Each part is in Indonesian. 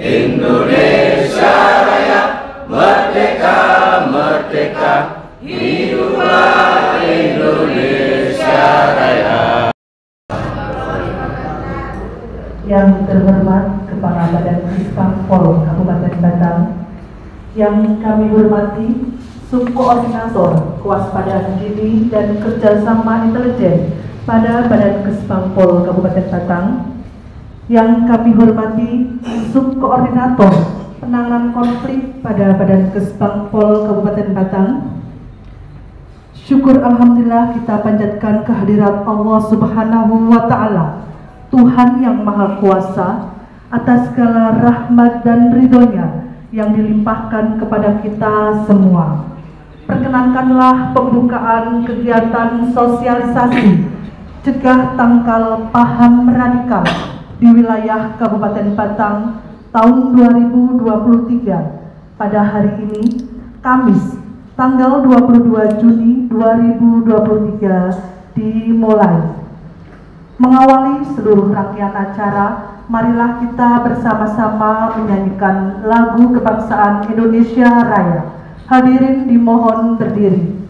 Indonesia Raya, merdeka, merdeka, hiduplah Indonesia Raya. Yang terhormat Kepala Badan Dispangpol Kabupaten Batang, yang kami hormati Subkoordinator Kewaspadaan Dini dan Kerjasama Intelijen pada Badan Kesbangpol Kabupaten Batang, yang kami hormati Subkoordinator Penanganan Konflik pada Badan Kesbangpol Kabupaten Batang. Syukur alhamdulillah kita panjatkan kehadirat Allah Subhanahu wa Ta'ala, Tuhan yang Maha Kuasa, atas segala rahmat dan ridhonya yang dilimpahkan kepada kita semua. Perkenankanlah pembukaan kegiatan sosialisasi cegah tangkal paham radikal di wilayah Kabupaten Batang tahun 2023 pada hari ini, Kamis, tanggal 22 Juni 2023 dimulai. Mengawali seluruh rangkaian acara, marilah kita bersama-sama menyanyikan lagu kebangsaan Indonesia Raya. Hadirin dimohon berdiri.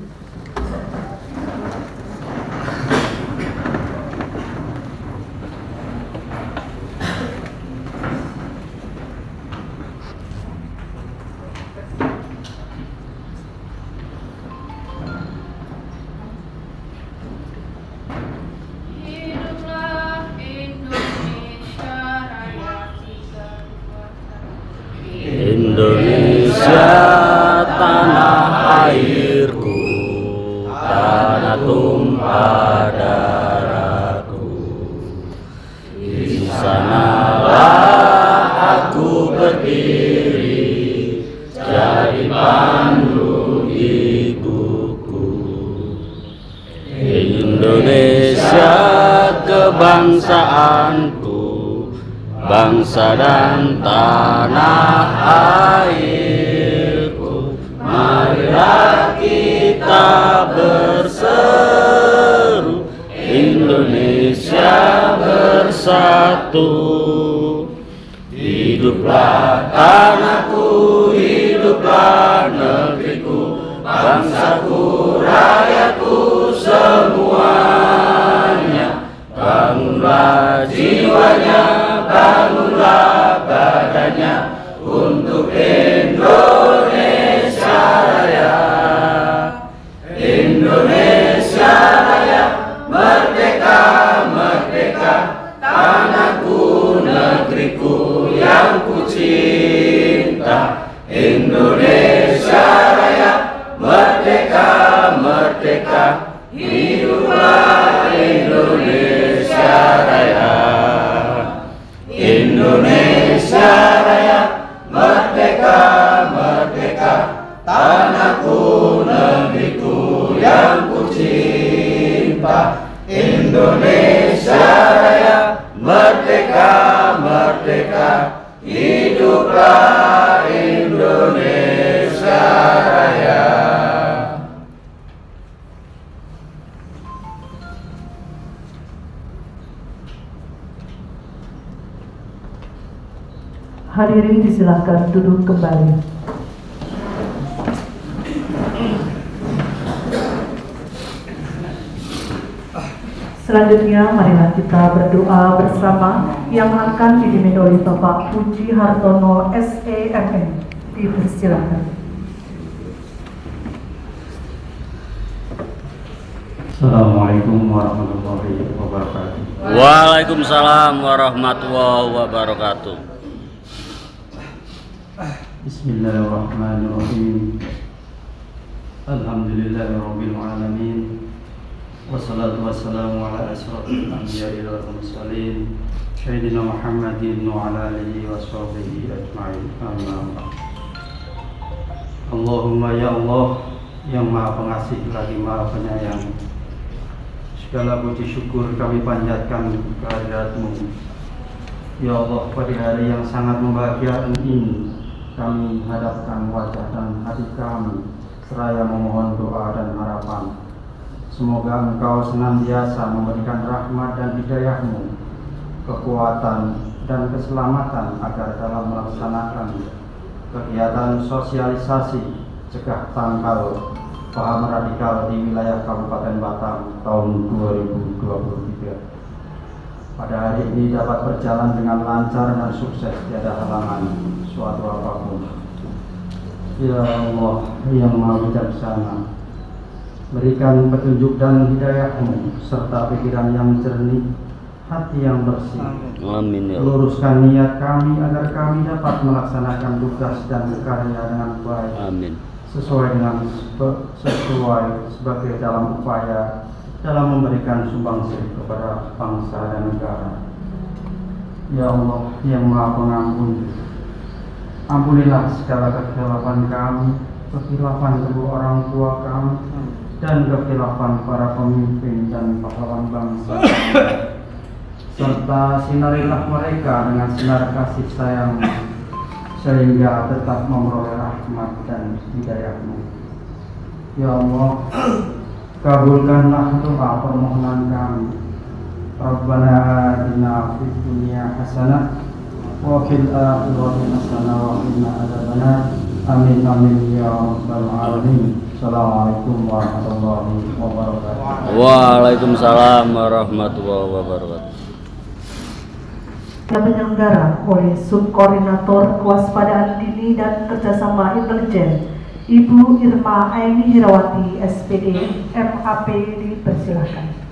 Indonesia tanah airku, tanah tumpah darahku. Di sanalah aku berdiri, jadi pandu ibuku. Indonesia kebangsaanku, bangsa dan tanah airku, marilah kita berseru, Indonesia bersatu. Hiduplah tanahku, hiduplah negeriku, bangsaku, rakyatku semuanya. Bangunlah jiwanya, bangunlah badannya untuk Indonesia Raya. Indonesia Raya, merdeka, merdeka, tanahku, negeriku yang ku cinta. Indonesia Raya, merdeka, merdeka, hiduplah Indonesia Raya. Indonesia Raya, merdeka, merdeka, tanahku, negeriku yang ku cinta. Indonesia Raya, merdeka, merdeka, hiduplah Indonesia Raya. Hadirin disilakan duduk kembali. Selanjutnya marilah kita berdoa bersama yang akan dipimpin oleh Bapak Puji Hartono SEMN. Dipersilakan. Assalamualaikum warahmatullahi wabarakatuh. Waalaikumsalam warahmatullahi wabarakatuh. Bismillahirrahmanirrahim. Alhamdulillahirabbil alamin. Wassalatu wassalamu ala asyrofil anbiya'i wal mursalin, sayyidina Muhammadin wa ala alihi washabihi ajma'in. Amin. Allahumma ya Allah, yang Maha Pengasih lagi Maha Penyayang, segala puji syukur kami panjatkan kehadirat-Mu. Ya Allah, pada hari yang sangat membahagiakan ini, kami hadapkan wajah dan hati kami seraya memohon doa dan harapan. Semoga Engkau senantiasa memberikan rahmat dan hidayah-Mu, kekuatan, dan keselamatan agar dalam melaksanakan kegiatan sosialisasi cegah tangkal paham radikal di wilayah Kabupaten Batang tahun 2023 pada hari ini dapat berjalan dengan lancar dan sukses, tiada halangan suatu apapun. Ya Allah yang Maha Bijaksana, berikan petunjuk dan hidayah-Mu serta pikiran yang jernih, hati yang bersih. Amin ya Allah. Luruskan niat kami agar kami dapat melaksanakan tugas dan karya dengan baik. Amin. Sesuai sebagai dalam upaya dalam memberikan sumbangsi kepada bangsa dan negara. Ya Allah yang Maha Pengampun, ampunilah segala kekhilafan kami, kekhilafan kedua orang tua kami, dan kekhilafan para pemimpin dan pahlawan bangsa, serta sinarilah mereka dengan sinar kasih sayang sehingga tetap memperoleh rahmat dan hidayah-Mu. Ya Allah, kabulkanlah doa permohonan kami. Rabbana atina fid dunya hasanah wa fil akhirati hasanah wa qina adzabannar. Amin amin ya rabbal alamin. Assalamualaikum warahmatullahi wabarakatuh. Waalaikumsalam warahmatullahi wabarakatuh. Penyelenggara oleh Subkoordinator Kewaspadaan Dini dan Kerjasama Intelijen Ibu Irma Aini Hirawati SPD MAP dipersilakan.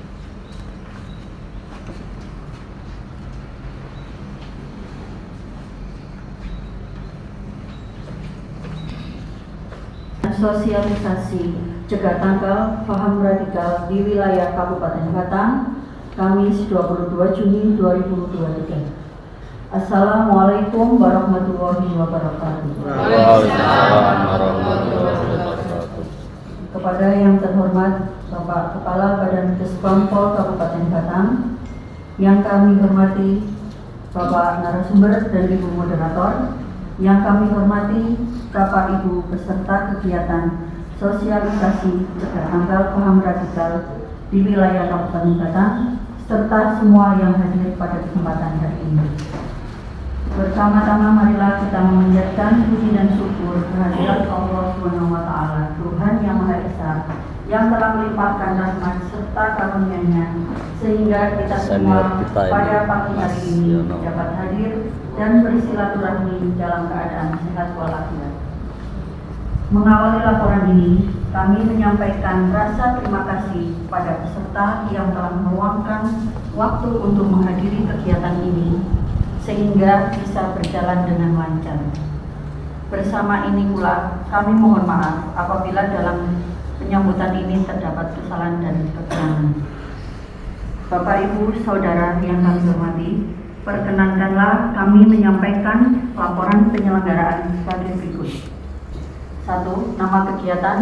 Sosialisasi cegah tangkal paham radikal di wilayah Kabupaten Batang, Kamis 22 Juni 2023. Assalamualaikum warahmatullahi wabarakatuh. Waalaikumsalam warahmatullahi wabarakatuh. Kepada yang terhormat Bapak Kepala Badan Kesbangpol Kabupaten Batang, yang kami hormati Bapak narasumber dan Ibu moderator, yang kami hormati Bapak Ibu peserta kegiatan sosialisasi cegah tangkal paham radikal di wilayah Kabupaten Batang, serta semua yang hadir pada kesempatan hari ini. Bersama-sama marilah kita memanjatkan puji dan syukur kehadirat Allah SWT, Tuhan yang Maha Esa, yang telah melimpahkan rahmat serta karunia-Nya sehingga kita semua pada pagi hari ini dapat hadir dan bersilaturahmi dalam keadaan sehat walafiat. Mengawali laporan ini, kami menyampaikan rasa terima kasih pada peserta yang telah meluangkan waktu untuk menghadiri kegiatan ini sehingga bisa berjalan dengan lancar. Bersama ini pula, kami mohon maaf apabila dalam penyambutan ini terdapat kesalahan dan kekurangan. Bapak Ibu Saudara yang kami hormati, perkenankanlah kami menyampaikan laporan penyelenggaraan sebagai berikut. 1. Nama kegiatan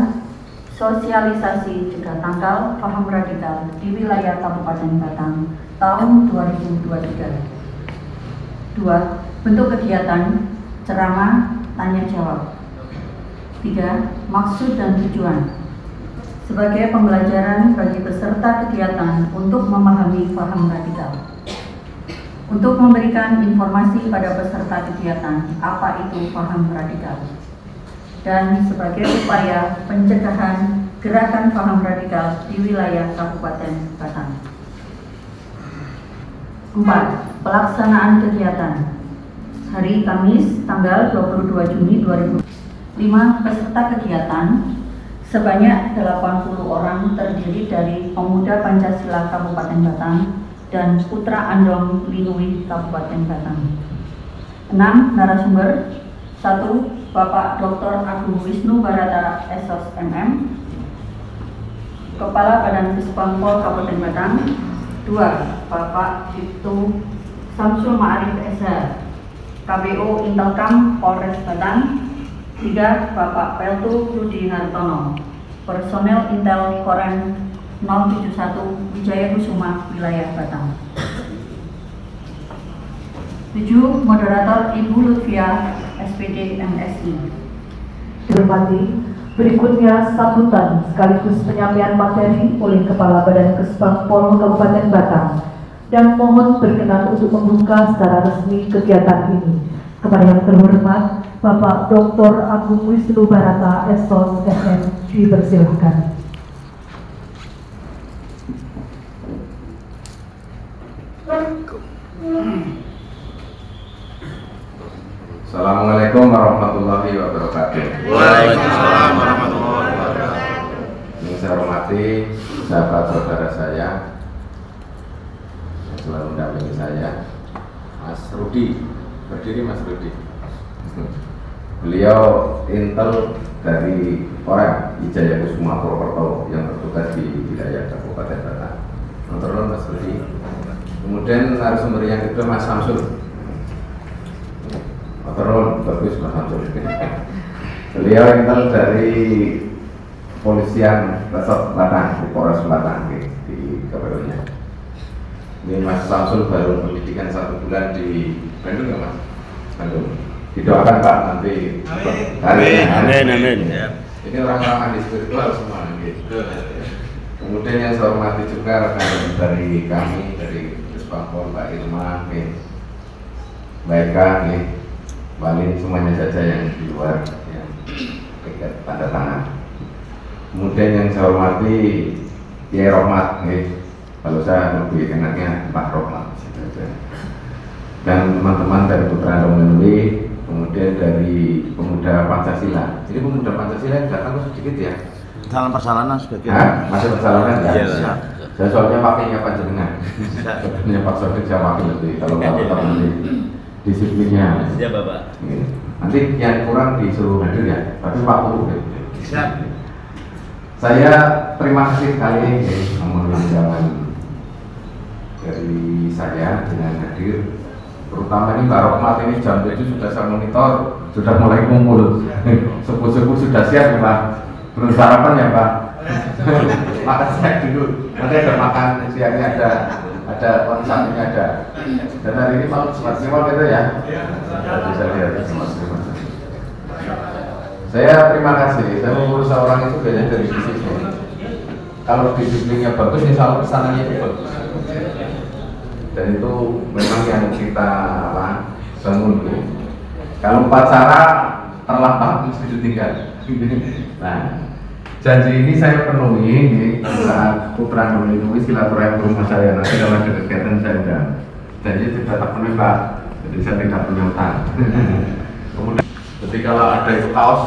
sosialisasi cegah tangkal paham radikal di wilayah Kabupaten Batang tahun 2023. 2. Bentuk kegiatan ceramah tanya jawab. 3. Maksud dan tujuan sebagai pembelajaran bagi peserta kegiatan untuk memahami paham radikal, untuk memberikan informasi pada peserta kegiatan apa itu paham radikal, dan sebagai upaya pencegahan gerakan paham radikal di wilayah Kabupaten Batang. 4. Pelaksanaan kegiatan hari Kamis tanggal 22 Juni 2005. Peserta kegiatan sebanyak 80 orang terdiri dari pemuda Pancasila Kabupaten Batang dan Putra Andong Linui Kabupaten Batang. 6. Narasumber 1. Bapak Dr. Agung Wisnu Barata SOS MM, Kepala Badan Kesbangpol Kabupaten Batang. 2. Bapak Ibtu Samsul Ma'arif SH, KBO Intelkam Polres Batang. 3. Bapak Peltu Rudi Hartono, Personel Intel Korem 071 Wijaya Kusuma, Wilayah Batang. 7. Moderator Ibu Lutfia SPD MSI. Dihormati, berikutnya sambutan sekaligus penyampaian materi oleh Kepala Badan Kesbangpol Kabupaten Batang, dan mohon berkenan untuk membuka secara resmi kegiatan ini. Kepada yang terhormat Bapak Dr. Agung Wisnu Barata, Esos SM, dipersilahkan. Assalamualaikum warahmatullahi wabarakatuh. Waalaikumsalam warahmatullahi wabarakatuh. Yang saya hormati sahabat saudara saya yang selalu mendampingi saya, Mas Rudi. Berdiri Mas Rudi. Beliau intel dari orang Wijaya Kusuma Purwokerto yang bertugas di wilayah Kabupaten Batang. Nonton Mas Rudi. Kemudian narasumber yang kedua Mas Samsul. Nonton bagus Mas Samsul. Beliau intel dari Polisian Resort Batang, di Polres Batang di KPU-nya. Ini Mas Samsul baru pendidikan 1 bulan di Bandung ya Mas? Bandung. Didoakan Pak nanti. Amin. Ini orang-orang di spiritual semua gitu. Kemudian yang saya hormati juga rekan dari kami dari Puspangpol, Pak Irma, Mbak Eka, Walin, semuanya saja yang di luar yang dekat tanda tangan. Kemudian yang saya hormati Kiai Rohmat, kalau saya lebih enaknya Pak Rohmat, dan teman-teman dari Putra Domini, kemudian dari Pemuda Pancasila. Jadi Pemuda Pancasila yang datang kok sedikit ya? Dalam perjalanan sebagian. Masih perjalanan ya? Iya. Saya soalnya pakainya panjenengan. Sebenarnya Pak Sodik saya pakai lebih kalau nanti disiplinnya. Siap Bapak. Nanti yang kurang disuruh hadir ya, tapi 40. Siap. Saya terima kasih sekali mohon undangan dari saya dengan hadir, terutama ini Mbak Rohmat. Ini jam 7 sudah saya monitor, sudah mulai kumpul. Sepuh-sepuh sudah siap ya Pak, belum sarapan ya Pak. Makan siang dulu, nanti ada makan siangnya, ada konsannya ada. Dan hari ini malam sempat simak gitu ya. Bisa lihat sempat. Saya terima kasih. Saya mengurus orang itu biasanya dari fisiknya. Kalau disiplinnya bagus, insya Allah kesananya itu bagus. Dan itu memang yang kita bangun tuh. Kalau upacara terlambat mesti ditinggal. Nah, janji ini saya penuhi saat Putra Domini silaturahmi ke rumah saya. Nanti kalau ada kegiatan saya undang. Janji tidak terpenuhi Pak. Jadi saya tidak punya utang. Kemudian ketika kalau ada itu kaos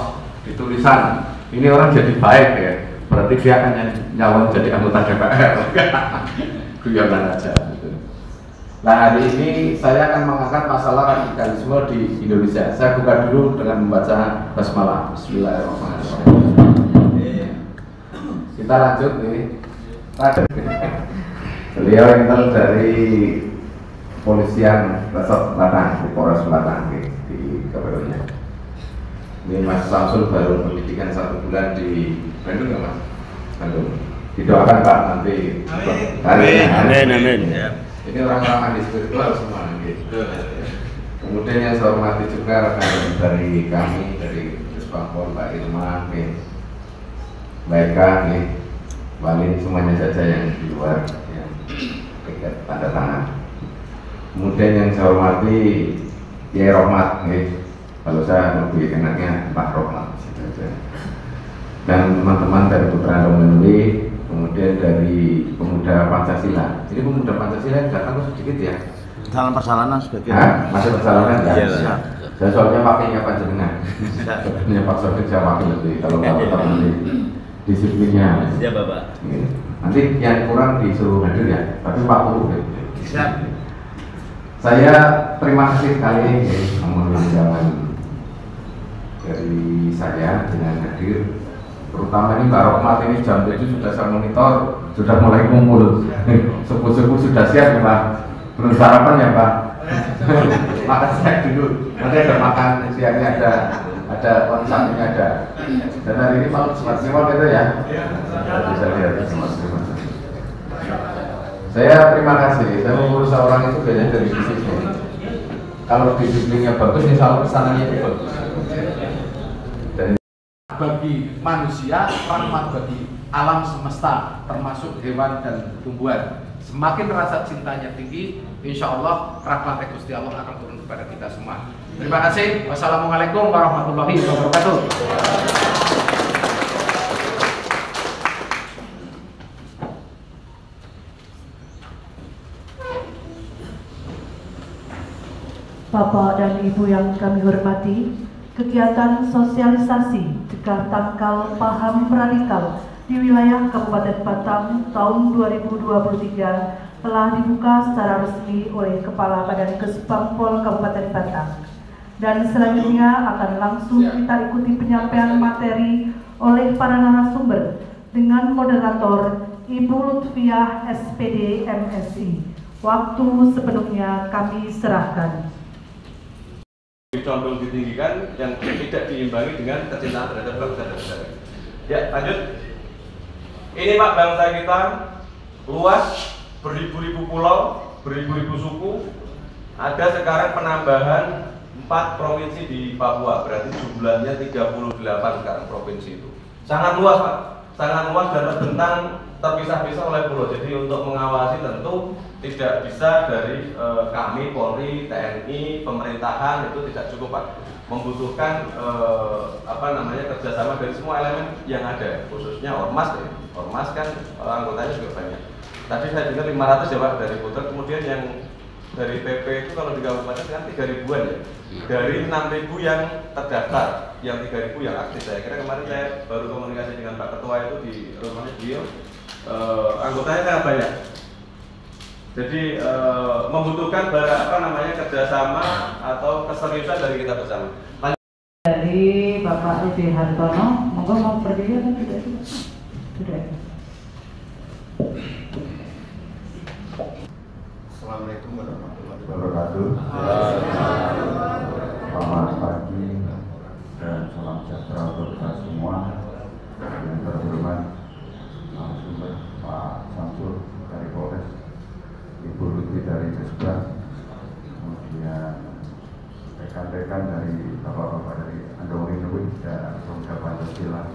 di tulisan ini orang jadi baik ya, berarti dia akan nyalon jadi anggota DPR. Guyonan aja gitu. Nah, hari ini saya akan mengangkat masalah radikalisme di Indonesia. Saya buka dulu dengan membaca basmalah. Bismillahirrahmanirrahim. Kita lanjut nih. Beliau intel dari Polisian Resort Batang, di Polres Batang di KPU-nya. Ini Mas Samsul baru pendidikan 1 bulan di Bandung ya Mas? Bandung. Didoakan Pak nanti. Amin. Ini orang-orang di spiritual semua gitu. Kemudian yang saya hormati juga rekan dari kami dari Puspangpol, Pak Irma, Mbak Eka, Walin, semuanya saja yang di luar yang dekat tanda tangan. Kemudian yang saya hormati Kiai Rohmat, kalau saya lebih enaknya Pak Rohmat. Dan teman-teman dari Putra Domini, kemudian dari Pemuda Pancasila. Jadi Pemuda Pancasila yang datang kok sedikit ya? Dalam perjalanan sebagian. Masih perjalanan ya? Iya. Saya soalnya pakainya panjenengan. Sebenarnya Pak Sodik saya pakai lebih kalau nanti disiplinnya. Siap Bapak. Nanti yang kurang disuruh hadir ya, tapi 40. Siap. Saya terima kasih sekali mohon undangan dari saya dengan hadir, terutama ini Mbak Rohmat. Ini jam 7 sudah saya monitor, sudah mulai kumpul. Sepuh-sepuh sudah siap ya Pak, belum sarapan ya Pak. Makan siang dulu, nanti ada makan siangnya ada konsannya ada. Dan hari ini malam sempat simak gitu ya. Bisa lihat sempat. Saya terima kasih. Saya mengurus orang itu biasanya dari fisiknya. Kalau disiplinnya bagus, insya Allah kesananya itu bagus. Dan bagi manusia, rahmat bagi alam semesta, termasuk hewan dan tumbuhan. Semakin rasa cintanya tinggi, insya Allah rahmat Gusti Allah akan turun kepada kita semua. Terima kasih. Wassalamualaikum warahmatullahi wabarakatuh. Bapak dan Ibu yang kami hormati, kegiatan sosialisasi cegah tangkal paham radikal di wilayah Kabupaten Batam tahun 2023 telah dibuka secara resmi oleh Kepala Badan Kesbangpol Kabupaten Batam. Dan selanjutnya akan langsung kita ikuti penyampaian materi oleh para narasumber dengan moderator Ibu Lutfiah SPD MSI. Waktu sepenuhnya kami serahkan. Condong ditinggikan yang tidak diimbangi dengan kecintaan terhadap bangsa dan negara. Ya, lanjut. Ini Pak, bangsa kita luas, beribu-ribu pulau, beribu-ribu suku. Ada sekarang penambahan 4 provinsi di Papua, berarti jumlahnya 38 sekarang provinsi itu. Sangat luas Pak, sangat luas dan terbentang terpisah-pisah oleh pulau. Jadi untuk mengawasi tentu tidak bisa dari kami, Polri, TNI, pemerintahan itu tidak cukup Pak. Membutuhkan kerjasama dari semua elemen yang ada, khususnya Ormas ya. Ormas kan anggotanya juga banyak. Tadi saya dengar 500 ya Pak dari Putra, kemudian yang dari PP itu kalau di kabupaten kan 3.000-an ya. Dari 6.000 yang terdaftar, yang 3.000 yang aktif. Saya kira kemarin saya baru komunikasi dengan Pak Ketua itu di rumahnya beliau, anggotanya sangat banyak. Jadi membutuhkan kerjasama atau keseriusan dari kita bersama. Dari Bapak Rudi Hartono, monggo mau berdiri atau tidak? Sudah. Assalamualaikum warahmatullahi wabarakatuh. Selamat pagi dan salam sejahtera untuk kita semua. Yang terhormat narasumber Pak Samsul dari Polres, Ibu Lutfi dari Kesbang, kemudian rekan-rekan dari bapak-bapak dari Andong Rinduin dan Pemuda Pancasila.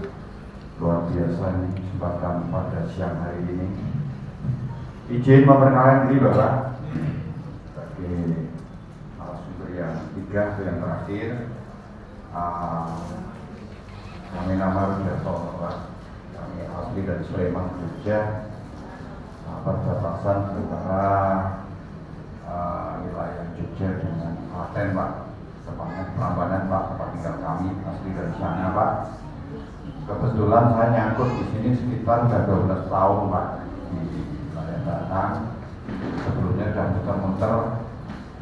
Luar biasa ini kesempatan pada siang hari ini. Izin memperkenalkan diri Bapak sebagai narasumber yang ketiga atau yang terakhir. Kami nama Rudiarto Bapak. Kami asli dari Sleman, Jogja. Perbatasan antara wilayah Jogja dengan Klaten Pak. Tepatnya Prambanan Pak, tempat tinggal kami asli dari sana Pak. Kebetulan saya nyangkut di sini sekitar 12 tahun Pak di wilayah Batam. Sebelumnya sudah muter-muter,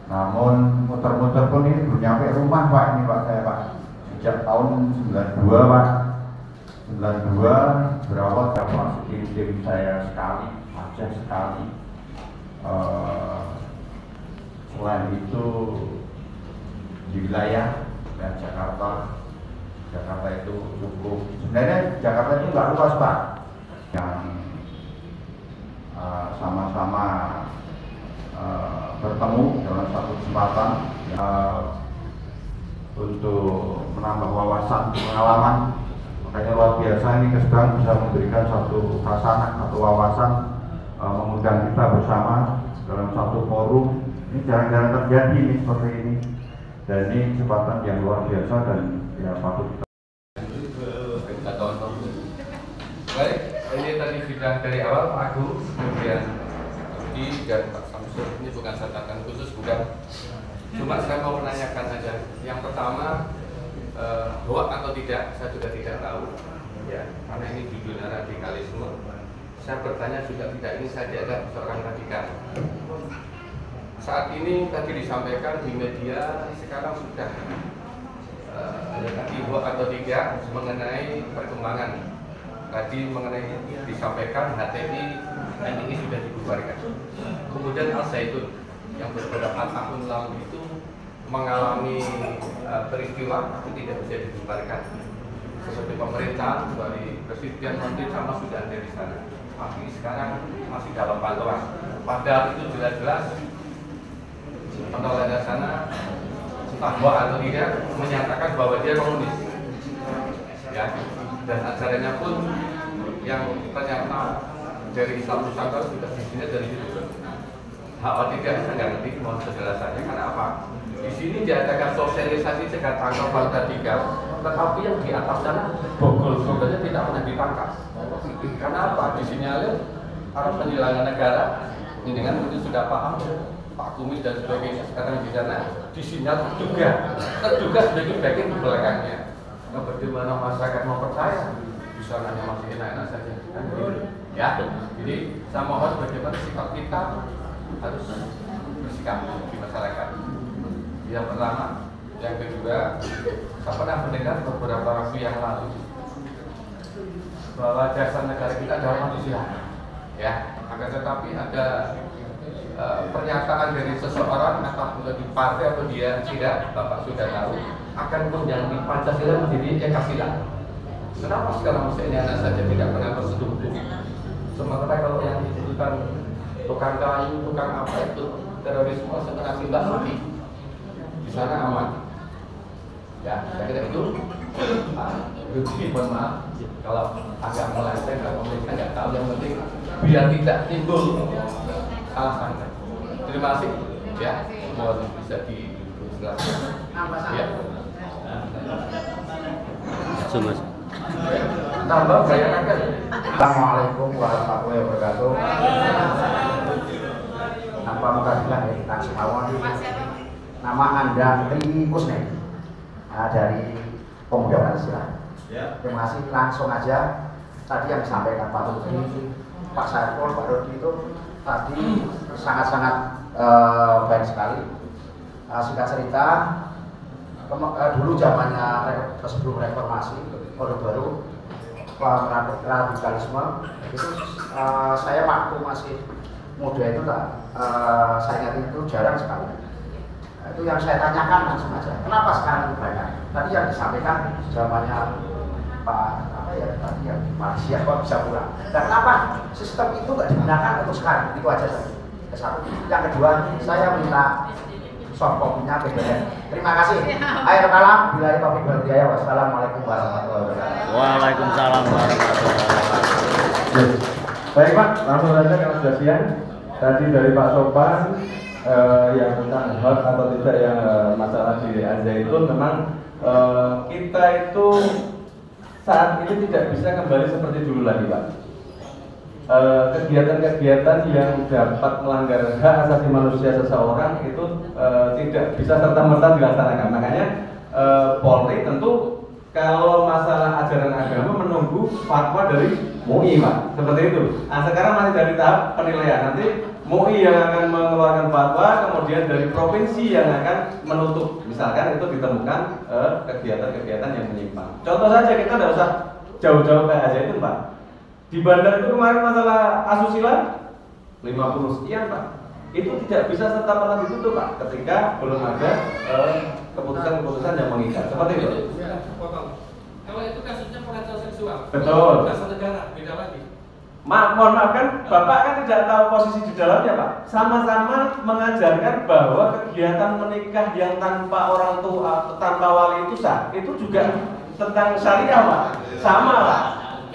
namun muter-muter pun ini belum nyampe rumah Pak ini Pak saya Pak. Sejak tahun 92 Pak, 92 berawal dari masuk tim saya sekali, Aceh sekali. Selain itu di wilayah dan Jakarta itu cukup. Sebenarnya Jakarta itu nggak luas Pak. Yang sama-sama bertemu dalam satu kesempatan untuk menambah wawasan pengalaman. Makanya luar biasa ini Kesbang bisa memberikan satu hasanah atau wawasan, mengundang kita bersama dalam satu forum. Ini jarang-jarang terjadi ini seperti ini. Dan ini kesempatan yang luar biasa dan ya patut kita. Baik, ini tadi sudah dari awal Pak Agung, kemudian Rudi dan Pak Samsul. Ini bukan catatan khusus, bukan. Cuma saya mau menanyakan saja. Yang pertama, hoax atau tidak, saya juga tidak tahu. Ya, karena ini judulnya radikalisme. Saya bertanya juga tidak ingin saya dianggap seorang radikal. Saat ini tadi disampaikan di media sekarang sudah tadi hoax atau tidak mengenai perkembangan. Tadi mengenai disampaikan HTI NII sudah dibubarkan. Kemudian Al Zaitun yang beberapa tahun lalu itu mengalami peristiwa itu tidak bisa dibubarkan. Seperti pemerintah dari presiden menteri sama sudah ada di sana. Tapi sekarang masih dalam pantauan. Padahal itu jelas-jelas penolakan sana entah hoax atau tidak menyatakan bahwa dia komunis. Ya. Dan ajarannya pun yang ternyata dari Islam Nusantara sudah visinya dari situ. Tidak, saya nggak ngerti mohon penjelasannya. Karena apa? Di sini diadakan sosialisasi cegah tangkap radikal, tetapi yang di atas sana bogol-bogolnya tidak pernah ditangkap. Karena apa? Disinyalir para penyelenggara negara ini dengan mungkin sudah paham Pak Kumis dan sebagainya sekarang di sana disinyal terduga sebagai bagian di belakangnya. Nah, bagaimana masyarakat mau percaya? Di sananya masih enak-enak saja. Ya, jadi saya mohon bagaimana sikap kita harus bersikap di masyarakat. Yang pertama, yang kedua, saya pernah mendengar beberapa waktu yang lalu bahwa dasar negara kita adalah manusia. Ya, akan tetapi ada pernyataan dari seseorang entah di partai atau dia tidak, Bapak sudah tahu, akan menjadi Pancasila menjadi Ekasila. Kenapa sekarang masih anak saja tidak pernah bersentuh hukum? Sementara kalau yang disebutkan tukang kayu, tukang apa itu terorisme sekarang tidak mati di sana aman. Ya, saya kira itu. Mohon maaf kalau agak melenceng, kalau pemerintah nggak tahu, yang penting biar tidak timbul salah sangka. Terima kasih. Ya, mohon bisa dijelaskan. Ya. Mas. Tambah bayangan. Assalamualaikum warahmatullahi wabarakatuh. Tanpa mengatakan ya, kita semua nama Anda Tri Kusne dari Pemuda Pancasila. Terima kasih. Langsung aja tadi yang disampaikan Pak Rudi, Pak Saiful, Pak Rudi itu tadi sangat-sangat baik sekali. Singkat cerita, dulu zamannya sebelum reformasi, Orde Baru, radikalisme itu saya waktu masih muda itu saya ingat itu jarang sekali. Itu yang saya tanyakan langsung aja. Kenapa sekarang itu banyak? Tadi yang disampaikan zamannya Pak tadi yang di Malaysia kok bisa pulang. Dan kenapa sistem itu nggak digunakan untuk sekarang? Itu aja tadi. Yang kedua, saya minta soft copy-nya PBN. Terima kasih. Akhir kalam, billahi taufiq wal hidayah. Wassalamualaikum warahmatullahi wabarakatuh. Waalaikumsalam warahmatullahi wabarakatuh. Baik Pak, langsung saja karena sudah siang. Tadi dari Pak Sopan yang tentang hot atau tidak yang masalah di Al-Zaitun, memang kita itu saat ini tidak bisa kembali seperti dulu lagi Pak. Kegiatan-kegiatan yang dapat melanggar hak asasi manusia seseorang itu tidak bisa serta-merta dilaksanakan. Makanya Polri tentu kalau masalah ajaran agama menunggu fatwa dari MUI Pak, seperti itu. Nah sekarang masih dari tahap penilaian. Nanti MUI yang akan mengeluarkan fatwa, kemudian dari provinsi yang akan menutup. Misalkan itu ditemukan kegiatan-kegiatan yang menyimpang. Contoh saja, kita tidak usah jauh-jauh kayak aja itu Pak. Di bandar itu kemarin masalah asusila 50 sekian Pak. Itu tidak bisa serta-merta ditutup Pak ketika belum ada keputusan-keputusan yang mengikat. Seperti itu. Kalau itu kasusnya pelecehan seksual. Betul. Dasar negara beda lagi. Mohon maaf kan, Bapak kan tidak tahu posisi di dalamnya Pak. Sama-sama mengajarkan bahwa kegiatan menikah yang tanpa orang tua, tanpa wali itu sah. Itu juga tentang syariah Pak. Sama Pak.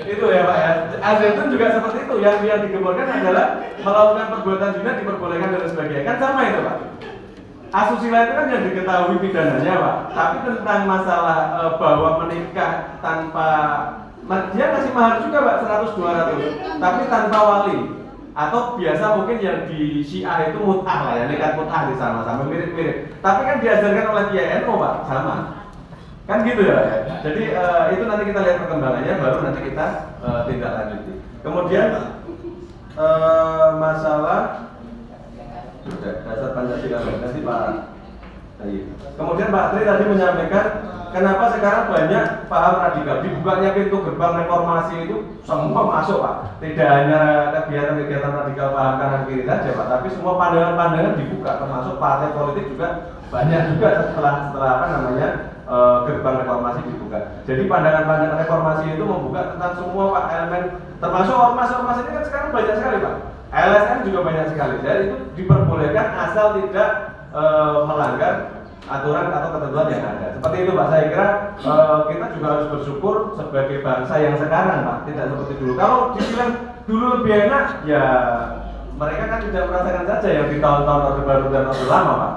Itu ya Pak ya. Al-Zaitun juga seperti itu. Yang digemborkan adalah melakukan perbuatan zina diperbolehkan dan sebagainya. Kan sama itu Pak. Asusila itu kan yang diketahui pidananya Pak. Tapi tentang masalah bahwa menikah tanpa, dia kasih mahar juga Pak 100-200, tapi tanpa wali. Atau biasa mungkin yang di Syiah itu mut'ah lah ya, nikah mut'ah di sana sama mirip-mirip. Tapi kan diajarkan oleh Kiai NU Pak, sama. Kan gitu ya Pak ya. Jadi itu nanti kita lihat perkembangannya, baru nanti kita tindak lanjuti. Kemudian masalah dasar Pancasila nanti Pak. Kemudian Pak Tri tadi menyampaikan kenapa sekarang banyak paham radikal. Dibukanya pintu gerbang reformasi itu semua masuk Pak. Tidak hanya kegiatan-kegiatan radikal paham kanan kiri saja Pak, tapi semua pandangan-pandangan dibuka, termasuk partai politik juga banyak juga setelah apa namanya gerbang reformasi dibuka. Jadi pandangan-pandangan reformasi itu membuka tentang semua Pak elemen, termasuk ormas-ormas ini kan sekarang banyak sekali Pak. LSM juga banyak sekali. Jadi itu diperbolehkan asal tidak melanggar aturan atau ketentuan yang ada. Seperti itu Pak. Saya kira kita juga harus bersyukur sebagai bangsa yang sekarang Pak, tidak seperti dulu. Kalau dibilang dulu lebih enak, ya mereka kan tidak merasakan saja yang di tahun-tahun Orde Baru dan Orde Lama, Pak.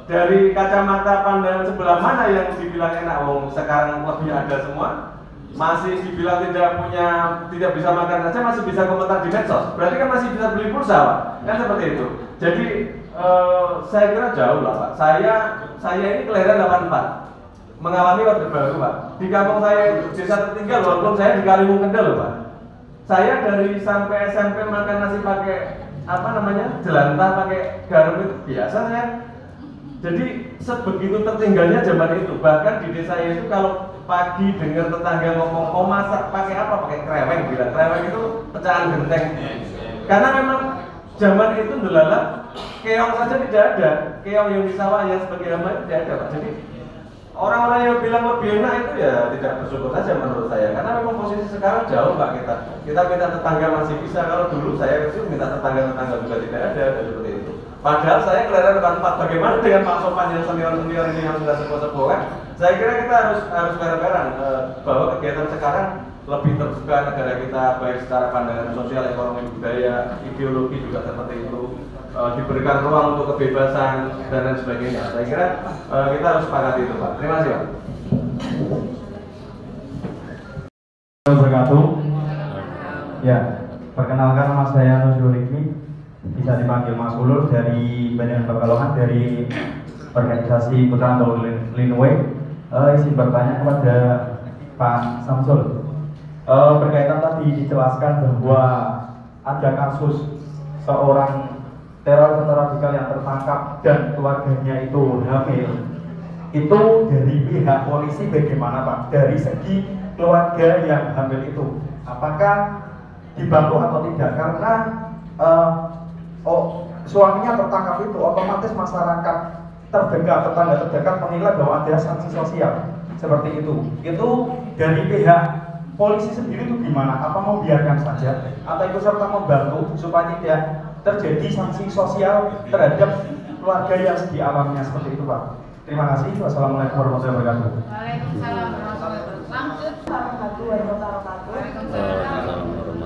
Dari kacamata pandangan sebelah mana yang dibilang enak? Sekarang lebih ada semua, masih dibilang tidak bisa makan saja, masih bisa komentar di medsos. Berarti kan masih bisa beli pulsa, Pak. Kan seperti itu. Jadi saya kira jauh lah, Pak. Saya ini kelahiran 84, mengalami Orde Baru, Pak. Di kampung saya itu desa tertinggal, walaupun saya di Kaliwung Kendal, Pak. Saya dari sampai SMP makan nasi pakai jelantah pakai garam itu biasa saya. Jadi sebegitu tertinggalnya zaman itu. Bahkan di desa itu kalau pagi dengar tetangga ngomong mau masak pakai apa, pakai kreweng, bilang kreweng itu pecahan genteng. Karena memang zaman itu ndelala keong saja tidak ada, keong yang di sawah yang sebagai hama itu tidak ada, Pak. Jadi orang-orang yang bilang lebih enak itu ya tidak bersyukur saja menurut saya. Karena memang posisi sekarang jauh, Pak. Kita minta tetangga masih bisa. Kalau dulu saya kecil minta tetangga juga tidak ada, seperti itu. Padahal saya kelahiran 44. Bagaimana dengan Pak Sopan yang senior-senior ini yang sudah sepuh-sepuh kan? Saya kira kita harus fair-fairan bahwa kegiatan sekarang lebih terbuka negara kita, baik secara pandangan sosial, ekonomi, budaya, ideologi juga seperti itu. Diberikan ruang untuk kebebasan dan lain sebagainya. Saya kira kita harus sepakati itu, Pak. Terima kasih, Pak. Wabarakatuh. Ya, perkenalkan nama saya Nusrul Riki, bisa dipanggil Mas Ulul, dari Bandengan Pekalongan, dari organisasi Putra Antol Linway. Izin bertanya kepada Pak Samsul. Berkaitan tadi dijelaskan bahwa ada kasus seorang teroris radikal yang tertangkap dan keluarganya itu hamil. Itu dari pihak polisi bagaimana, Pak? Dari segi keluarga yang hamil itu, apakah dibantu atau tidak? Karena suaminya tertangkap itu, otomatis masyarakat terdekat, tetangga terdekat menilai bahwa ada sanksi sosial seperti itu. Itu dari pihak polisi sendiri itu gimana? Apa membiarkan saja atau ikut serta membantu supaya tidak terjadi sanksi sosial terhadap keluarga yang dialaminya seperti itu, Pak? Terima kasih. Wassalamualaikum warahmatullahi wabarakatuh. Waalaikumsalam warahmatullahi wabarakatuh. Langsung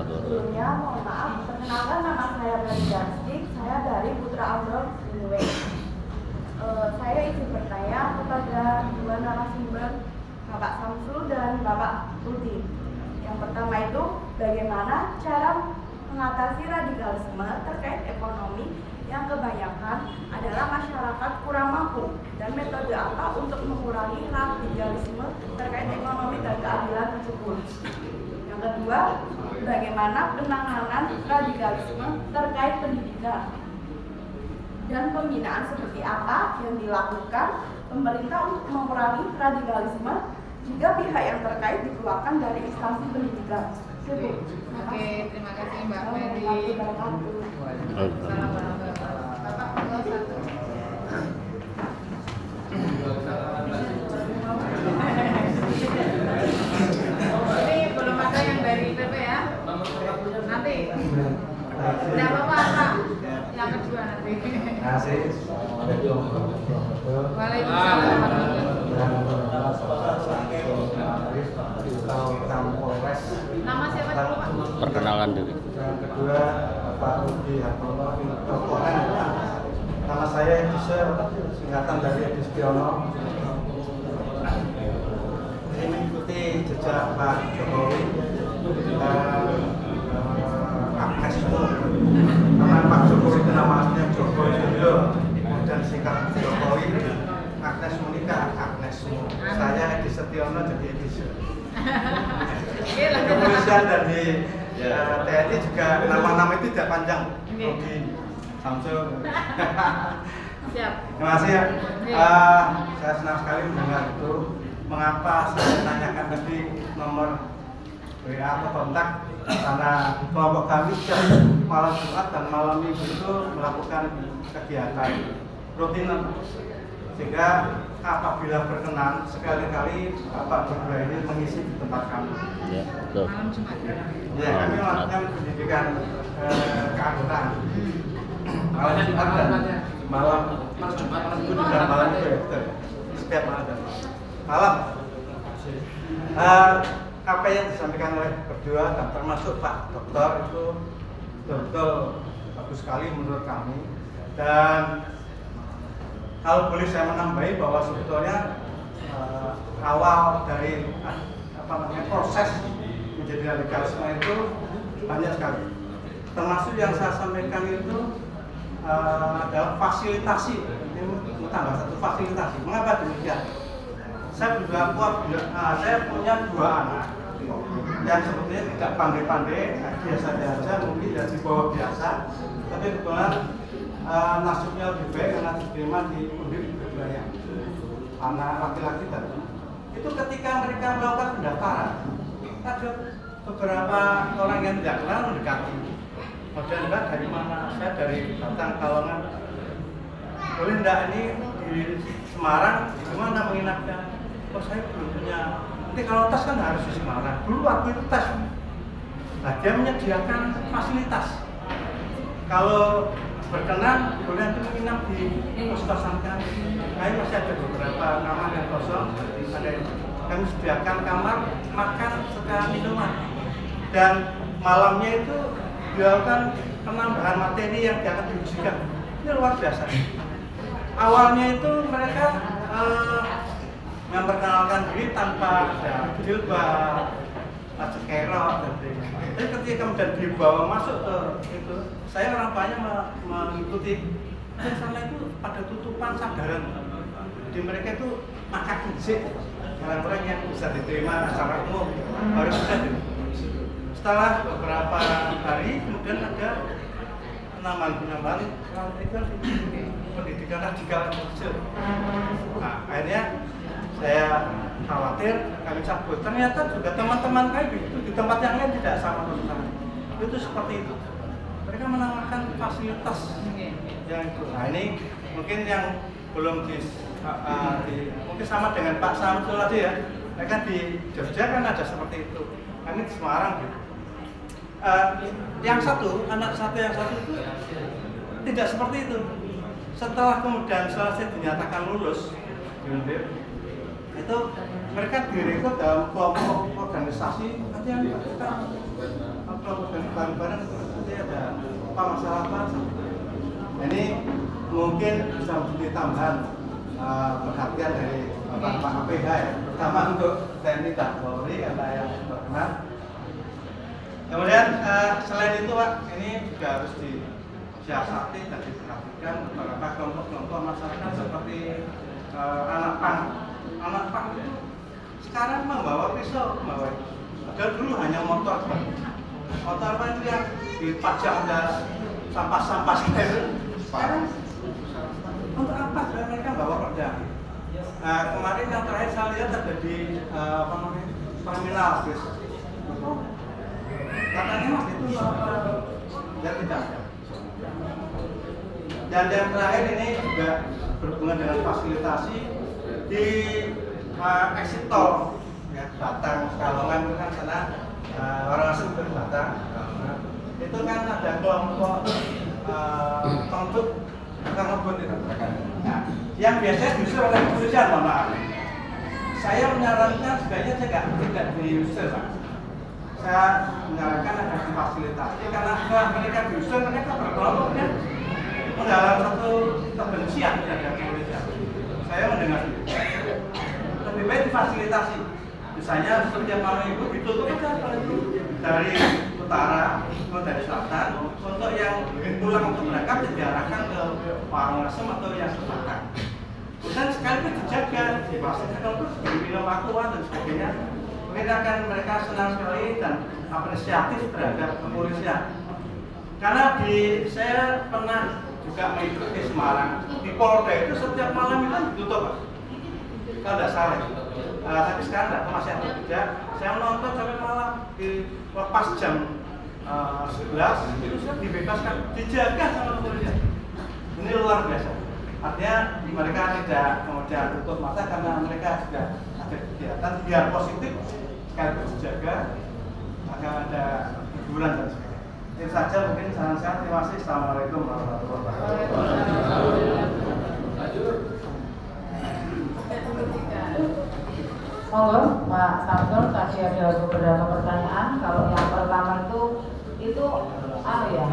Sebelumnya mohon maaf, perkenalkan nama saya Berani Dastik, saya dari Putra Antol Linway. Saya izin bertanya kepada dua narasumber, Bapak Samsul dan Bapak Rudi. Yang pertama itu, bagaimana cara mengatasi radikalisme terkait ekonomi yang kebanyakan adalah masyarakat kurang mampu, dan metode apa untuk mengurangi radikalisme terkait ekonomi dan keadilan tersebut. Yang kedua, bagaimana penanganan radikalisme terkait pendidikan dan pembinaan seperti apa yang dilakukan pemerintah untuk mengurangi radikalisme jika pihak yang terkait dikeluarkan dari instansi pendidikan. Oke, terima kasih Mbak Ferry. Bapak satu. Ini belum ada yang dari PP ya? Nanti. Tidak apa-apa, Pak. Yang kedua nanti. Waalaikumsalam. Nama siapa dulu, Pak? Perkenalan diri. Yang kedua Pak Rudi Hartono, nama saya Edisel, singkatan dari Edistiono. Ini mengikuti jejak Pak Jokowi dan Agnes Mo. Karena Pak Jokowi itu nama aslinya Joko Widodo, kemudian singkat Jokowi, Agnes Monika, Agnes Mo. Saya Edistiono jadi Edisel. Kepolisian dan di TNI juga nama-nama itu tidak panjang. Rudi, Samsul. Siap. Terima kasih ya. Saya senang sekali mendengar itu. Mengapa saya tanyakan tadi nomor WA atau kontak? Karena kelompok kami setiap malam Jumat dan malam Minggu itu melakukan kegiatan rutin, sehingga apabila berkenan sekali-kali Bapak berdua ini mengisi di tempat kami. Ya, betul. Malam Jumat. Ya, kami melakukan pendidikan keanggotaan. Malam Jumat dan malam Minggu dan malam Minggu ya, betul. Setiap malam dan malam. Apa yang disampaikan oleh berdua dan termasuk Pak Dokter itu betul-betul bagus sekali menurut kami. Dan kalau boleh saya menambahi bahwa sebetulnya awal dari proses menjadi radikalisme itu banyak sekali. Termasuk yang saya sampaikan itu adalah fasilitasi. Ini tambah satu, fasilitasi. Mengapa demikian? Saya punya 2 anak yang sebetulnya tidak pandai-pandai, biasa saja, mungkin dari bawah biasa, tapi kebetulan nasibnya lebih baik karena diterima di Undip Budaya. Anak laki-laki tadi itu ketika mereka melakukan pendaftaran, ada beberapa orang yang tidak kenal mendekati. Kemudian Mbak dari mana? Saya dari Batang Kalongan. Boleh enggak ini di Semarang, di mana menginapnya? Oh saya belum punya. Nanti kalau tes kan harus di Semarang. Dulu waktu itu tes. Nah dia menyediakan fasilitas. Kalau berkenan boleh menginap di kos-kosan kami. Kami masih ada beberapa kamar yang kosong. Kami sediakan kamar, makan, serta minuman. Dan malamnya itu dilakukan penambahan materi yang akan diujikan. Ini luar biasa. Awalnya itu mereka memperkenalkan diri tanpa ada jilbab, cekerok, dan sebagainya. Tapi ketika kemudian dibawa masuk ke itu, saya orang banyak mengikuti. Dan sana itu pada tutupan sadaran. Di mereka itu maka gizi orang-orang yang bisa diterima secara umum harus bisa. Setelah beberapa hari kemudian ada penambahan itu pendidikan radikal kecil. Nah akhirnya saya khawatir kami cabut. Ternyata juga teman-teman kami itu di tempat yang lain tidak sama teman-teman. Itu seperti itu. Mereka menawarkan fasilitas yang itu. Nah ini mungkin yang belum mungkin sama dengan Pak Samsul tadi ya. Mereka di Jogja kan ada seperti itu. Kami di Semarang gitu. Yang satu, anak satu yang satu itu tidak seperti itu. Setelah kemudian selesai dinyatakan lulus di Undip, itu mereka direkrut dalam kelompok organisasi. Nanti yang kita kelompok bareng-bareng nanti ada apa masalah apa. Ini mungkin bisa menjadi tambahan perhatian dari Pak APH ya, terutama untuk TNI dan Polri karena yang berkenan. Kemudian selain itu Pak, ini juga harus disiasati dan diperhatikan beberapa kelompok-kelompok masyarakat seperti anak pang. Anak pang itu sekarang membawa pisau, padahal dulu hanya motor. Motor apa itu yang dipajang ada sampah-sampah itu. Sekarang untuk apa mereka bawa pedang? Kemarin yang terakhir saya lihat ada di terminal bis. Katanya mas itu ya tidak. Dan yang terakhir ini juga berhubungan dengan fasilitasi di exit tol ya, Batang Kalongan itu kan sana orang asing dari Batang. Itu kan ada kelompok pengtut tukang ngebut itu. Nah, yang biasanya diusir oleh kepolisian, mohon maaf. Saya menyarankan sebaiknya tidak diusir, Pak. Saya menyarankan agar difasilitasi karena setelah mereka diusir, mereka berkelompoknya menggalang satu kebencian terhadap kepolisian. Saya mendengar lebih baik difasilitasi. Misalnya setiap malam Minggu ditutup aja dari utara atau dari selatan untuk yang pulang untuk berangkat diarahkan ke warung asem atau yang selatan. Dan sekaligus dijaga, dipastikan untuk minum aqua dan sebagainya. Mungkin akan mereka senang sekali dan apresiatif terhadap kepolisian. Karena saya pernah juga mengikuti Semarang, di Polda itu setiap malam itu ditutup, Pak. Kalau tidak salah. Tapi sekarang tidak tahu masih ada tidak. Saya menonton sampai malam lepas jam 11 itu saya dibebaskan, dijaga sama kepolisian. Ini luar biasa. Artinya mereka tidak kemudian tutup mata karena mereka juga ada kegiatan biar positif sekaligus dijaga agar ada hiburan dan sebagainya. Itu saja mungkin saran saya. Terima kasih. Assalamualaikum warahmatullahi wabarakatuh. Monggo Pak Samsul, tadi ada beberapa pertanyaan. Kalau yang pertama itu itu ya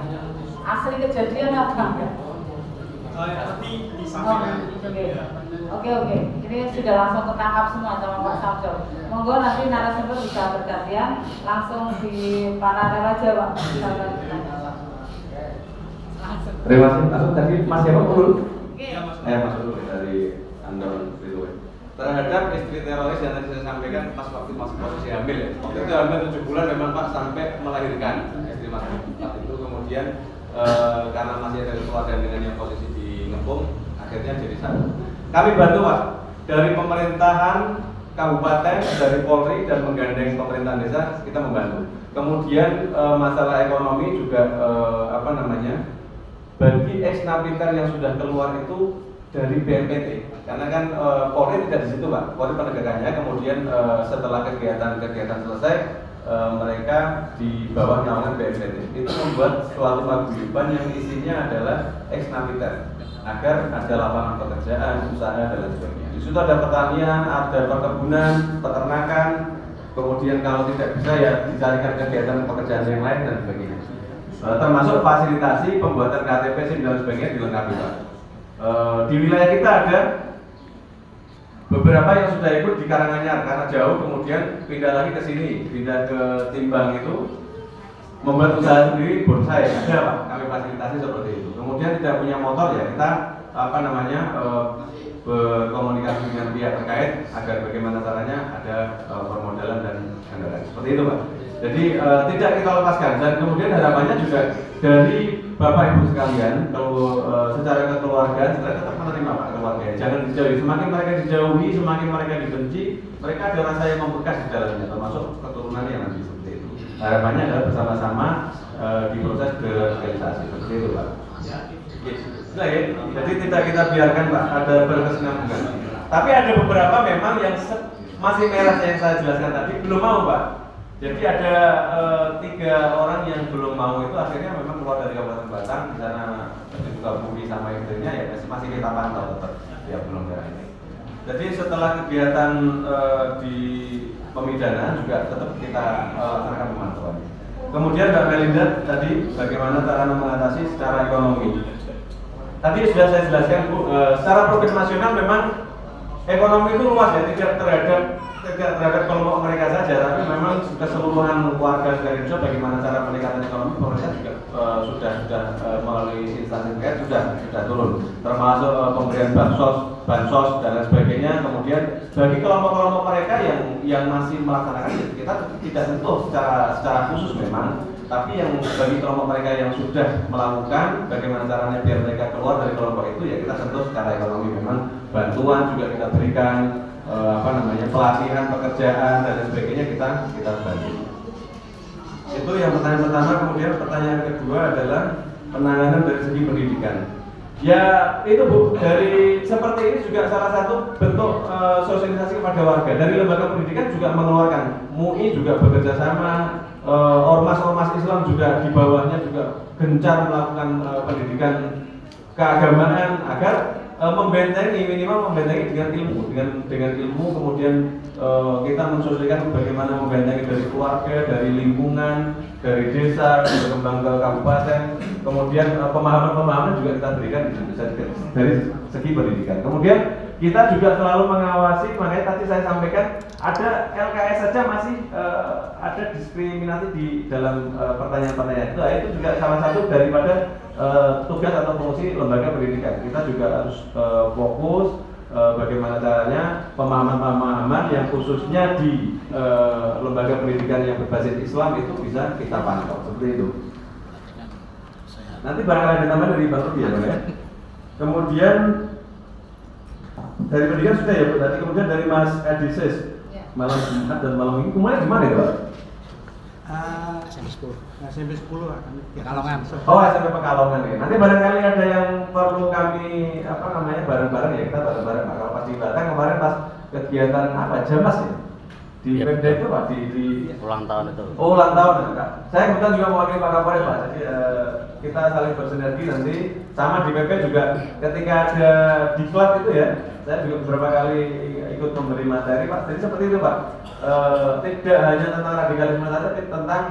asli kejadian apa enggak? Nanti disampaikan. Oke. Ini sudah langsung ketangkap semua sama Pak Samsul. Monggo nanti narasumber bisa bergantian langsung di panel aja Pak. Terima kasih. Langsung tadi Mas siapa dulu? Masuk dulu dari Andon Ridwan. Terhadap istri teroris yang tadi saya sampaikan pas waktu masih posisi hamil ya. Waktu itu hamil 7 bulan memang Pak sampai melahirkan istri Mas itu kemudian karena masih ada keluarga dengan yang posisi di Ngepung akhirnya jadi satu. Kami bantu Pak dari pemerintahan kabupaten, dari Polri dan menggandeng pemerintahan desa kita membantu. Kemudian masalah ekonomi juga bagi ex-napiter yang sudah keluar itu dari BNPT karena kan Polri tidak di situ Pak, Polri penegakannya. Kemudian setelah kegiatan selesai mereka di bawah naungan BNPT itu membuat suatu paguyuban yang isinya adalah ex-napiter agar ada lapangan pekerjaan, usaha dan lain sebagainya. Di situ ada pertanian, ada perkebunan, peternakan, kemudian kalau tidak bisa ya dicarikan kegiatan pekerjaan yang lain dan sebagainya. Termasuk fasilitasi pembuatan KTP, SIM dan sebagainya dilengkapi Pak. Di wilayah kita ada beberapa yang sudah ikut di Karanganyar karena jauh, kemudian pindah lagi ke sini, pindah ke Timbang itu membuat usaha sendiri bonsai. Ada Pak, kami fasilitasi seperti itu. Kemudian tidak punya motor ya kita berkomunikasi dengan pihak terkait agar bagaimana caranya ada permodalan dan anggaran seperti itu Pak. Jadi tidak kita lepaskan dan kemudian harapannya juga dari Bapak Ibu sekalian kalau secara kekeluargaan sebenarnya tetap menerima Pak keluarga. Jangan dijauhi. Semakin mereka dijauhi, semakin mereka dibenci, mereka ada rasa yang membekas di dalamnya termasuk keturunannya yang nanti seperti itu. Harapannya adalah bersama-sama diproses deradikalisasi seperti itu Pak. Nah, ya. Jadi tidak kita biarkan Pak ada berkesinambungan. Tapi ada beberapa memang yang masih merah yang saya jelaskan tadi belum mau Pak. Jadi ada 3 orang yang belum mau itu akhirnya memang keluar dari Kabupaten Batang di sana juga Bumi sama istrinya ya masih kita pantau tetap ya belum ada ini. Jadi setelah kegiatan di pemidanan juga tetap kita laksanakan pemantauan. Kemudian Mbak Melinda tadi bagaimana cara mengatasi secara ekonomi. Tadi sudah saya jelaskan Bu, secara program nasional memang ekonomi itu luas ya, tidak terhadap kelompok mereka saja, tapi memang keseluruhan warga negara Indonesia bagaimana cara peningkatan ekonomi pemerintah juga sudah melalui instansi terkait sudah turun, termasuk pemberian bansos dan lain sebagainya. Kemudian bagi kelompok-kelompok mereka yang masih melaksanakan kita tidak sentuh secara khusus memang, tapi yang bagi kelompok mereka yang sudah melakukan bagaimana caranya biar mereka keluar dari kelompok itu ya kita sentuh secara ekonomi. Memang bantuan juga kita berikan, pelatihan pekerjaan dan lain sebagainya kita bantu. Itu yang pertanyaan pertama. Kemudian pertanyaan kedua adalah penanganan dari segi pendidikan. Ya itu Bu, dari seperti ini juga salah satu bentuk sosialisasi kepada warga. Dari lembaga pendidikan juga mengeluarkan, MUI juga bekerja sama, ormas-ormas Islam juga di bawahnya juga gencar melakukan pendidikan keagamaan agar minimal membentengi dengan ilmu, kemudian kita mensosialisasikan bagaimana membentengi dari keluarga, dari lingkungan, dari desa, berkembang ke kabupaten, kemudian pemahaman juga kita berikan dari segi pendidikan. Kemudian kita juga selalu mengawasi, makanya tadi saya sampaikan ada LKS saja masih ada diskriminasi di dalam pertanyaan-pertanyaan itu juga salah satu daripada tugas atau fungsi lembaga pendidikan. Kita juga harus fokus bagaimana caranya pemahaman-pemahaman yang khususnya di lembaga pendidikan yang berbasis Islam itu bisa kita pantau seperti itu. Nanti barangkali ada tambahan dari Pak Rudy ya. Kemudian dari pendidikan sudah ya Bu. Tadi kemudian dari Mas Edisis malam Jumat dan malam Minggu kemarin di mana ya Pak? SMP 10 akan Pekalongan. Oh, SMP Pekalongan ya. Nanti barangkali ada yang perlu kami bareng-bareng ya, kita bareng-bareng Pak. Kalau pas di Batang kemarin pas kegiatan Jamas ya di Pemda itu Pak di ulang tahun itu. Oh, ulang tahun ya Kak. Saya kebetulan juga mewakili Pak Kapolres Pak. Jadi kita saling bersinergi nanti sama di PP juga ketika ada diklat itu ya, saya juga beberapa kali ikut memberi materi Pak. Jadi seperti itu Pak. Tidak hanya tentang radikalisme saja, tapi tentang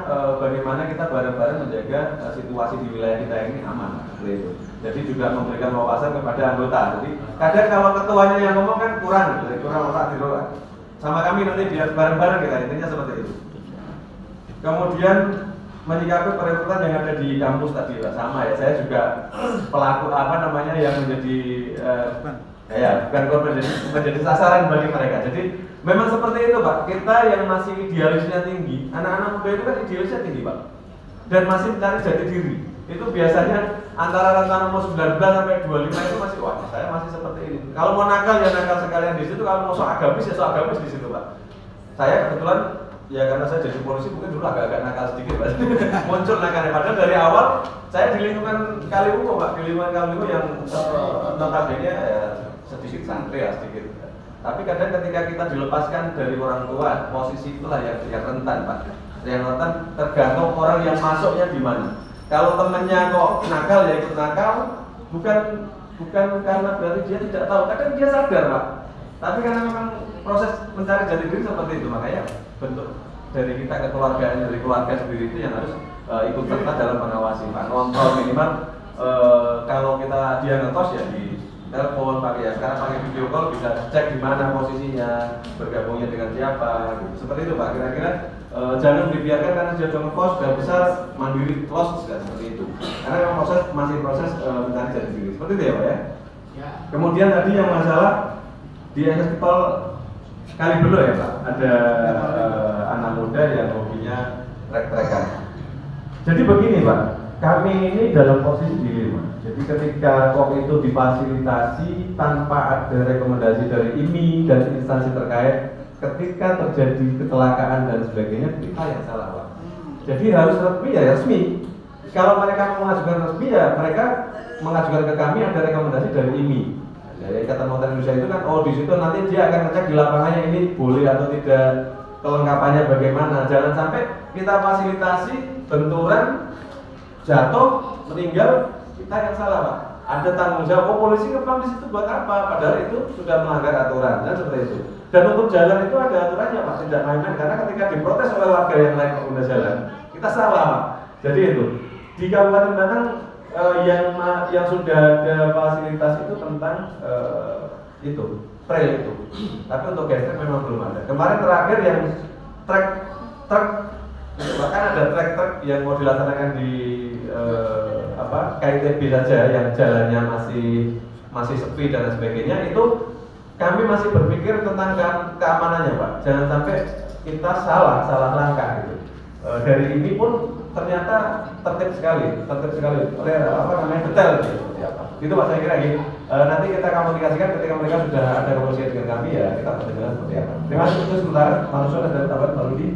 bagaimana kita bareng-bareng menjaga situasi di wilayah kita ini aman. Seperti itu. Jadi juga memberikan wawasan kepada anggota. Jadi kadang kalau ketuanya yang ngomong kan kurang otak di luar. Sama kami nanti biar bareng-bareng kita, intinya seperti itu. Kemudian menyikapi perekrutan yang ada di kampus tadi Pak, sama ya. Saya juga pelaku yang menjadi bukan korban, menjadi sasaran bagi mereka. Jadi memang seperti itu Pak. Kita yang masih idealisnya tinggi, anak-anak muda itu kan idealisnya tinggi Pak, dan masih mencari jati diri. Itu biasanya antara rentang umur 19 sampai 25 itu masih wah saya masih seperti ini. Kalau mau nakal ya nakal sekalian di situ, kalau mau sok agamis ya sok agamis di situ Pak. Saya kebetulan ya karena saya jadi polisi mungkin dulu agak-agak nakal sedikit Pak. Muncul nakalnya, padahal dari awal saya di lingkungan Kaliwungu Pak, di lingkungan Kaliwungu yang notabene sedikit santri ya sedikit. Tapi kadang ketika kita dilepaskan dari orang tua, posisi itulah yang rentan Pak. Yang rentan tergantung orang yang masuknya di mana. Kalau temennya kok nakal ya ikut nakal, bukan karena berarti dia tidak tahu. Kadang dia sadar Pak. Tapi karena memang proses mencari jati diri seperti itu, makanya bentuk dari kita ke keluarga, dari keluarga sendiri itu yang harus ikut serta dalam mengawasi Pak. Ngontrol minimal kalau kita dia ngekos ya di telepon pakai ya sekarang pakai video call bisa cek di mana posisinya, bergabungnya dengan siapa, gitu. Seperti itu Pak. Kira-kira jangan dibiarkan karena dia sudah ngekos sudah besar mandiri close seperti itu. Karena memang masih proses mencari jati diri. Seperti itu ya Pak ya. Kemudian tadi yang masalah di Ekspol Kalibelo ya Pak, ada anak muda yang hobinya trek-trekan. Jadi begini Pak, kami ini dalam posisi dilema. Jadi ketika kok itu difasilitasi tanpa ada rekomendasi dari IMI dan instansi terkait, ketika terjadi kecelakaan dan sebagainya, kita yang salah Pak. Jadi harus resmi ya resmi. Kalau mereka mengajukan resmi ya mereka mengajukan ke kami ada rekomendasi dari IMI. Ya, Ikatan Motor Indonesia itu kan, di situ nanti dia akan ngecek di lapangannya ini boleh atau tidak, kelengkapannya bagaimana. Jangan sampai kita fasilitasi benturan, jatuh, meninggal, kita yang salah Pak. Ada tanggung jawab, polisi ngepam di situ buat apa? Padahal itu sudah melanggar aturan dan seperti itu. Dan untuk jalan itu ada aturannya Pak, tidak main-main. Karena ketika diprotes oleh warga yang lain pengguna jalan, kita salah Pak. Jadi itu di Kabupaten Batang yang sudah ada fasilitas itu tentang itu trail itu. Tapi untuk gestrek memang belum ada. Kemarin terakhir yang trek bahkan ada trek yang mau dilaksanakan di KITB saja yang jalannya masih sepi dan sebagainya, itu kami masih berpikir tentang keamanannya Pak. Jangan sampai kita salah langkah gitu. Dari ini pun ternyata tertib sekali oleh detail gitu, seperti apa. Itu Pak saya kira gitu. Nanti kita komunikasikan ketika mereka sudah ada komunikasi dengan kami ya kita perdengarkan seperti apa. Terima kasih untuk sementara. Langsung ada tambahan baru di